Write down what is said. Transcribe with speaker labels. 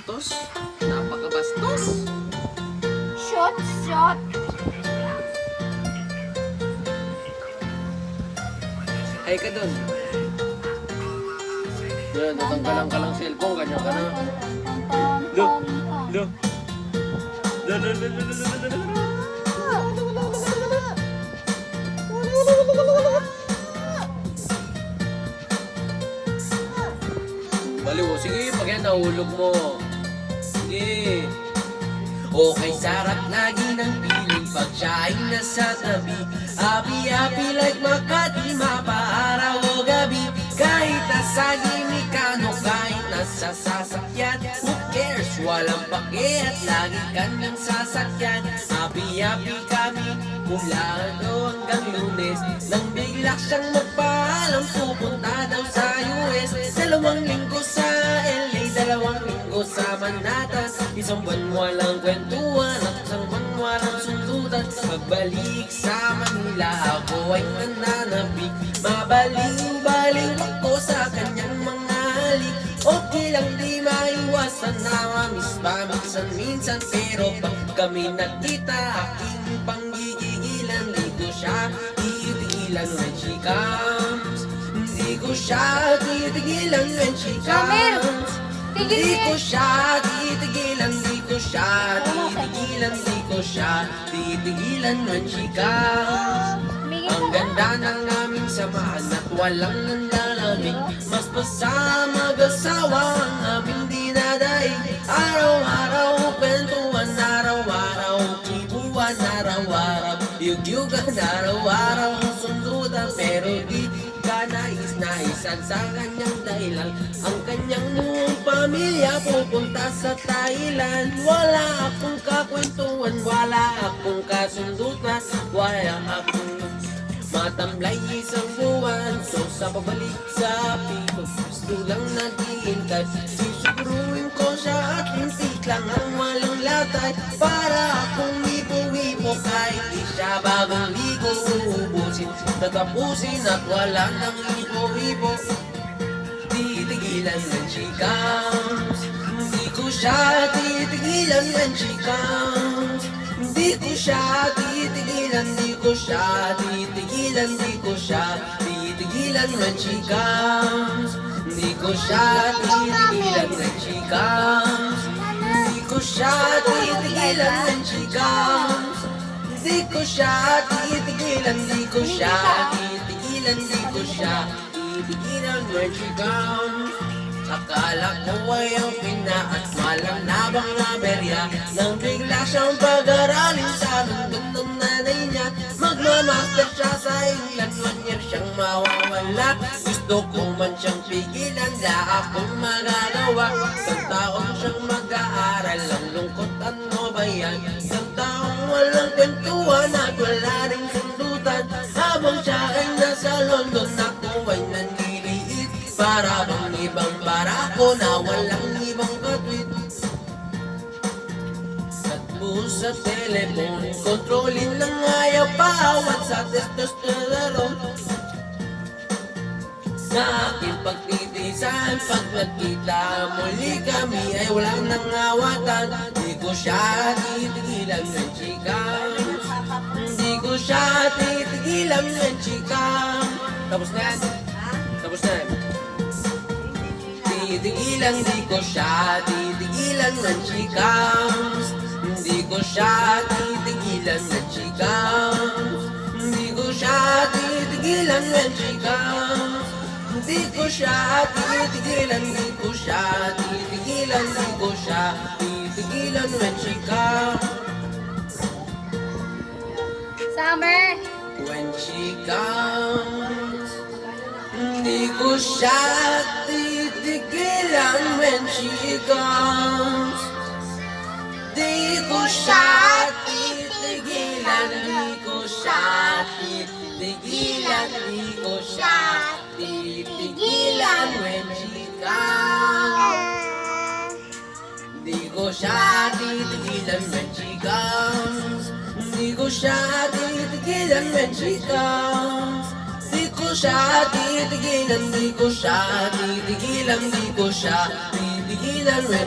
Speaker 1: bastos. Napakabastos.
Speaker 2: Shot, shot.
Speaker 1: Ay ka dun. Yan, natanggalan ka lang cellphone, ganyan ka na. Lo, lo. Lo, lo, lo, lo, lo, lo, lo, lo. Baliw, sige, pag yan nahulog mo. Sige. Okay, sarap lagi ng piling pag siya ay nasa tabi. Happy like Makati, mapaaraw o gabi. Kahit nasa gimikano, kahit nasa sasakyan, who cares? Walang pake at lagi kanyang sasakyan. Happy kami mula hanggang Lunes. Nang bigla siyang magpaalam, pupunta daw sa US. 2 linggo sa LA, 2 linggo sa Manhattan. Isang buwan walang kwentuhan at isang buwan walang sundutan. Pagbalik sa Manila, ako ay nananabik. Mabaliw-baliw ako sa kanyang mga halik. Okay lang di maiwasan na mamiss pa minsan-minsan. Pero pag kami nakita, aking panggigigilan. Di ko siya titigilan when she comes. Di ko siya titigilan when she comes. Di ko siya titigilan, di ko siya titigilan, di ko siya titigilan when she comes. Ang ganda ng aming samahan at walang nanlalamig. Mas basta mag-asawa ang aming dinadaig. Araw-araw kwentuhan, araw-araw kibuan, araw-araw yugyugan, araw-araw sundutan. Pero di ka nais-naisan sa kanyang dahilan. Ang kanyang buong pamilya pupunta sa Thailand. Wala akong kakwentuhan, wala akong kasundutan, wala akong matamblay isang buwan. So sa pabalik sa pito, gusto lang naghihintay. Sisuguruin ko siya at lintik lang ang walang latay. Para akong libo-libo kahit di siya bagong ligo. Uubusin, tatapusin at wala nang libo-libo. Titigilan when she comes. Hindi ko siya titigilan when she comes. Di ko siya titigilan, di ko siya titigilan, di ko siya titigilan when she comes. Di ko siya titigilan when she comes. Di ko siya titigilan when she comes. Di ko siya titigilan, di ko siya titigilan, di ko siya titigilan when she comes. Akala ko ay ang pina at walang nabang naberya. Nang bigla siyang pag-aralin sa lundon ng nanay niya. Magmamaster siya sa England, 1 year siyang mawawala. Gusto ko man siyang pigilan, da akong magagawa. Isang taong siyang mag-aaral, ang lungkot ano ba yan? Isang taong walang kwentuhan at wala ring sundutan. Habang siya ay nasa London, ako ay nanliliit. Para bang ibang barako na walang ibang katwit. At buhos sa telepon, kontrolin lang ayaw paawat sa testosterone. Sa aking pagtitisan, pag nagkita muli kami ay walang nangawatan. Di ko siya titigilan when she comes. Di ko siya titigilan when she comes. Tapos na yan. Tapos na yan. Titigilan, di ko siya titigilan when she comes. Di ko siya titigilan when she comes. Di ko siya titigilan when she comes. Di ko siya titigilan, di ko siya titigilan, di ko siya titigilan when she comes.
Speaker 2: Summer.
Speaker 1: When she comes. Di ko siya titigilan when she comes. Di ko siya titigilan, di ko siya titigilan, di ko siya titigilan when she comes. Di ko siya titigilan when she comes. Di ko siya titigilan when she comes. Di ko siya titigilan, di ko siya titigilan, di ko siya titigilan when